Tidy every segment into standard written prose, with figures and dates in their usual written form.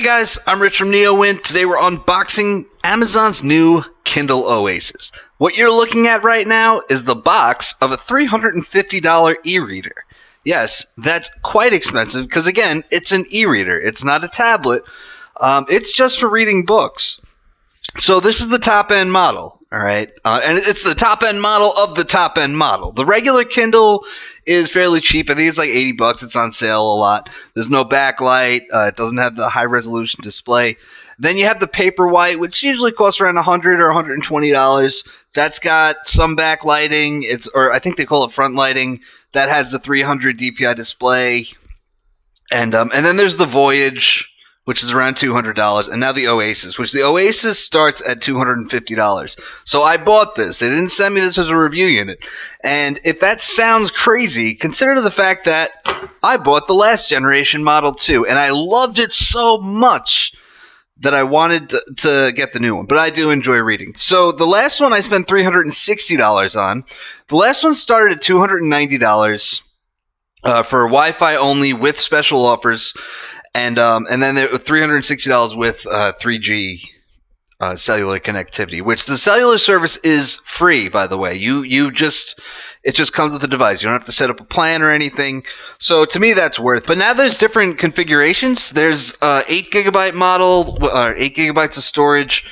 guys, I'm Rich from NeoWin. Today we're unboxing Amazon's new Kindle Oasis. What you're looking at right now is the box of a $350 e-reader. Yes, that's quite expensive because, again, it's an e-reader. It's not a tablet. It's just for reading books. So this is the top-end model, all right? And it's the top-end model of the top-end model. The regular Kindle is fairly cheap. I think it's like $80. It's on sale a lot. There's no backlight. It doesn't have the high-resolution display. Then you have the Paperwhite, which usually costs around $100 or $120. That's got some backlighting. Or I think they call it front lighting. That has the 300 DPI display. And then there's the Voyage, which is around $200, and now the Oasis, which the Oasis starts at $250. So I bought this. They didn't send me this as a review unit. And if that sounds crazy, consider the fact that I bought the last generation model too, and I loved it so much that I wanted to get the new one. But I do enjoy reading. So the last one I spent $360 on. The last one started at $290 for Wi-Fi only with special offers. And then there was $360 with 3G cellular connectivity, which the cellular service is free, by the way. It just comes with the device. You don't have to set up a plan or anything. So to me, that's worth. But now there's different configurations. There's 8GB model, 8 gigabytes of storage,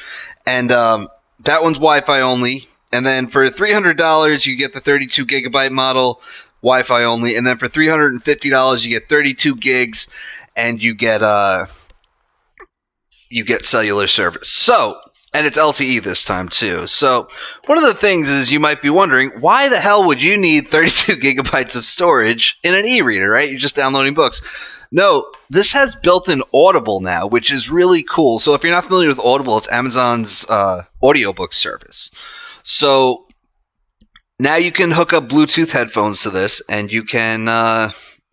and that one's Wi-Fi only. And then for $300, you get the 32 gigabyte model, Wi-Fi only. And then for $350, you get 32 gigs. And you get cellular service. So, and it's LTE this time too. So, one of the things is you might be wondering, why the hell would you need 32 gigabytes of storage in an e-reader, right? You're just downloading books. No, this has built-in Audible now, which is really cool. So, if you're not familiar with Audible, it's Amazon's audiobook service. So, now you can hook up Bluetooth headphones to this, and you can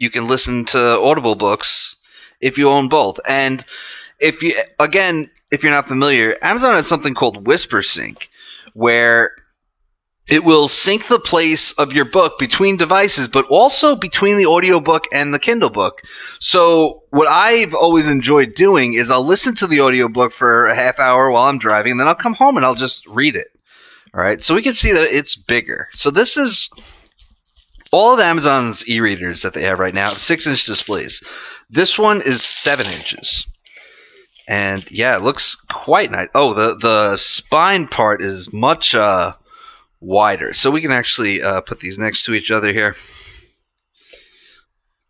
listen to Audible books if you own both. And if you're not familiar, Amazon has something called Whisper Sync, where it will sync the place of your book between devices, but also between the audiobook and the Kindle book. So what I've always enjoyed doing is I'll listen to the audiobook for a half hour while I'm driving, and then I'll come home and I'll just read it. All right, so we can see that it's bigger. So this is all of Amazon's e-readers that they have right now, 6-inch displays. This one is 7 inches. And yeah, it looks quite nice. Oh, the spine part is much wider. So we can actually put these next to each other here.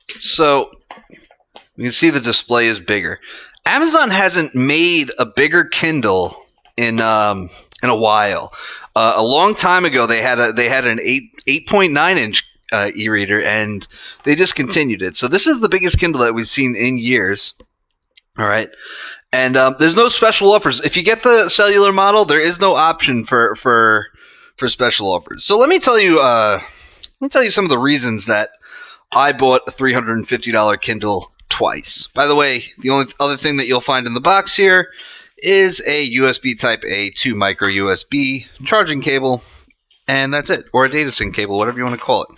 So you can see the display is bigger. Amazon hasn't made a bigger Kindle in a while. A long time ago, they had an 8.9 inch e-reader, and they discontinued it. So this is the biggest Kindle that we've seen in years. All right, and there's no special offers. If you get the cellular model, there is no option for special offers. So let me tell you some of the reasons that I bought a $350 Kindle twice. By the way, the only other thing that you'll find in the box here is a USB Type A to micro USB charging cable. And that's it, or a data sync cable, whatever you want to call it.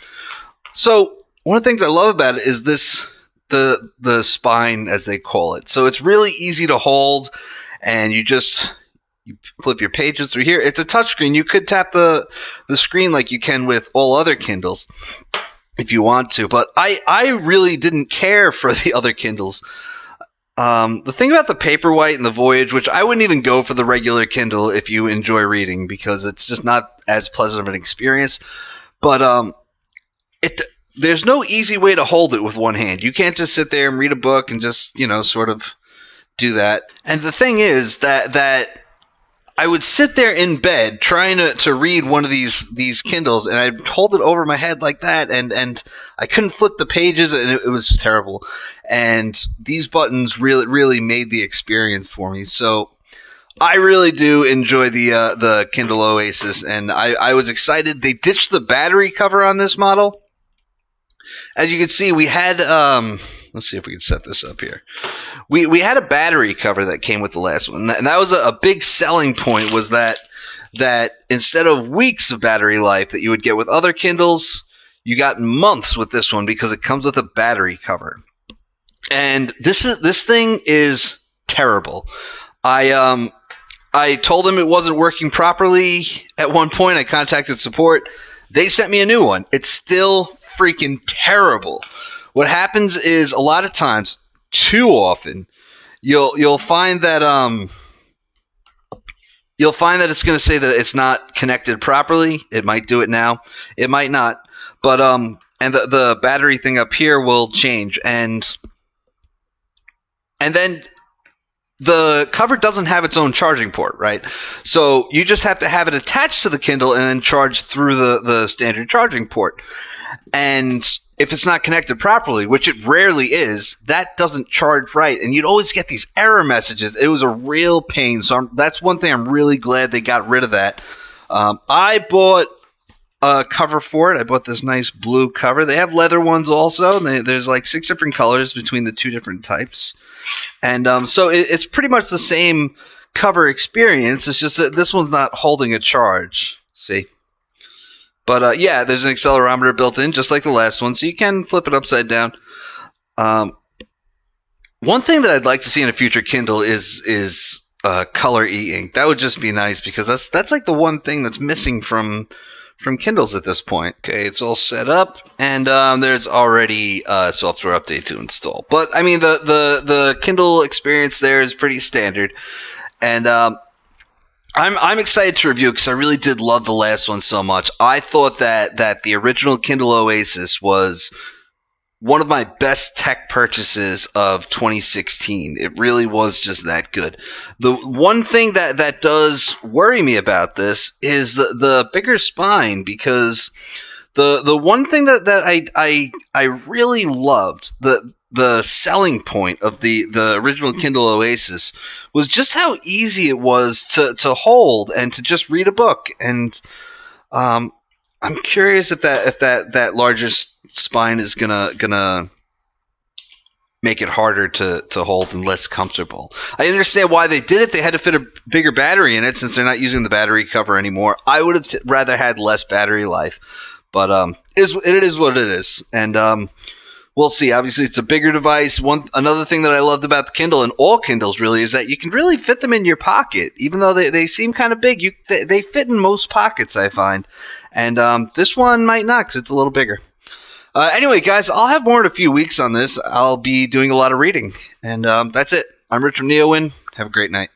So one of the things I love about it is the spine, as they call it. So it's really easy to hold, and you flip your pages through here. It's a touchscreen. You could tap the screen like you can with all other Kindles if you want to, but I really didn't care for the other Kindles. The thing about the Paperwhite and the Voyage, which I wouldn't even go for the regular Kindle if you enjoy reading, because it's just not as pleasant of an experience. But there's no easy way to hold it with one hand. You can't just sit there and read a book and just, sort of do that. And the thing is that I would sit there in bed trying to read one of these Kindles, and I'd hold it over my head like that, and I couldn't flip the pages, and it was terrible. And these buttons really made the experience for me. So I really do enjoy the Kindle Oasis, and I was excited. They ditched the battery cover on this model. As you can see, we had let's see if we can set this up here. We had a battery cover that came with the last one, and that was a big selling point, was that instead of weeks of battery life that you would get with other Kindles, you got months with this one because it comes with a battery cover. And this thing is terrible. I told them it wasn't working properly at one point. I contacted support. They sent me a new one. It's still freaking terrible. What happens is a lot of times, too often, you'll find that it's going to say that it's not connected properly. It might do it now. It might not. But and the battery thing up here will change, and then the cover doesn't have its own charging port, right? So you just have to have it attached to the Kindle and then charge through the standard charging port. And if it's not connected properly, which it rarely is, that doesn't charge right. And you'd always get these error messages. It was a real pain. So that's one thing I'm really glad they got rid of that. I bought a cover for it. I bought this nice blue cover. They have leather ones also. There's like 6 different colors between the 2 different types. And so it's pretty much the same cover experience. It's just that this one's not holding a charge. See? But yeah, there's an accelerometer built in, just like the last one, so you can flip it upside down. One thing that I'd like to see in a future Kindle is color e-ink. That would just be nice, because that's like the one thing that's missing from Kindles at this point. Okay, it's all set up, and there's already a software update to install. But I mean, the Kindle experience there is pretty standard, and I'm excited to review it because I really did love the last one so much. I thought that the original Kindle Oasis was one of my best tech purchases of 2016. It really was just that good. The one thing that does worry me about this is the bigger spine, because the one thing that I really loved, the selling point of the original Kindle Oasis, was just how easy it was to hold and to just read a book. And I'm curious if that largest spine is gonna make it harder to hold and less comfortable. I understand why they did it. They had to fit a bigger battery in it since they're not using the battery cover anymore. I would have rather had less battery life, but it is what it is, and we'll see. Obviously, it's a bigger device. Another thing that I loved about the Kindle, and all Kindles really, is that you can really fit them in your pocket. Even though they seem kind of big, they fit in most pockets, I find. And this one might not, because it's a little bigger. Anyway, guys, I'll have more in a few weeks on this. I'll be doing a lot of reading. And that's it. I'm Rich from NeoWin. Have a great night.